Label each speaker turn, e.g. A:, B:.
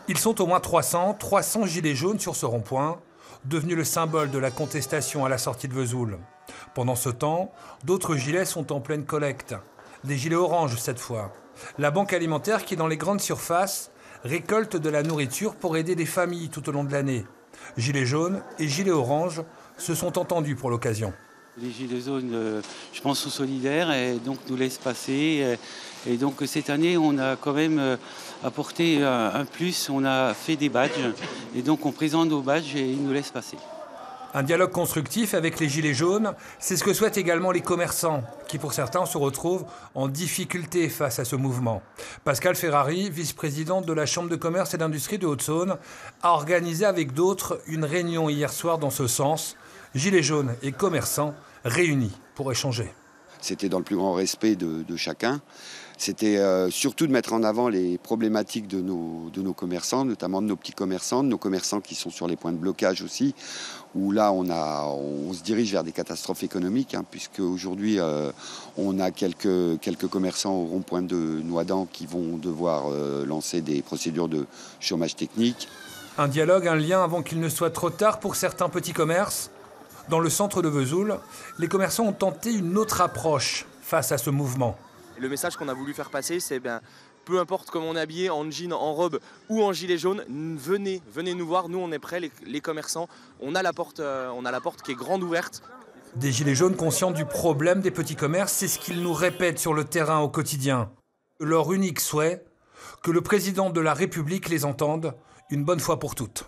A: Ils sont au moins 300 gilets jaunes sur ce rond-point, devenu le symbole de la contestation à la sortie de Vesoul. Pendant ce temps, d'autres gilets sont en pleine collecte. Des gilets oranges cette fois. La banque alimentaire qui, dans les grandes surfaces, récolte de la nourriture pour aider des familles tout au long de l'année. Gilets jaunes et gilets oranges se sont entendus pour l'occasion.
B: Les gilets jaunes, je pense, sont solidaires et donc nous laissent passer. Et donc cette année, on a quand même apporté un plus, on a fait des badges. Et donc on présente nos badges et ils nous laissent passer.
A: Un dialogue constructif avec les gilets jaunes, c'est ce que souhaitent également les commerçants, qui pour certains se retrouvent en difficulté face à ce mouvement. Pascal Ferrari, vice-président de la Chambre de commerce et d'industrie de Haute-Saône, a organisé avec d'autres une réunion hier soir dans ce sens. Gilets jaunes et commerçants réunis pour échanger.
C: C'était dans le plus grand respect de chacun. C'était surtout de mettre en avant les problématiques de nos commerçants, notamment de nos petits commerçants, de nos commerçants qui sont sur les points de blocage aussi, où là on se dirige vers des catastrophes économiques, puisque aujourd'hui on a quelques commerçants au rond-point de Noidans qui vont devoir lancer des procédures de chômage technique.
A: Un dialogue, un lien avant qu'il ne soit trop tard pour certains petits commerces. Dans le centre de Vesoul, les commerçants ont tenté une autre approche face à ce mouvement.
D: Le message qu'on a voulu faire passer, c'est peu importe comment on est habillé, en jean, en robe ou en gilet jaune, venez nous voir, nous on est prêts, les commerçants, on a la porte qui est grande ouverte.
A: Des gilets jaunes conscients du problème des petits commerces, c'est ce qu'ils nous répètent sur le terrain au quotidien. Leur unique souhait, que le président de la République les entende une bonne fois pour toutes.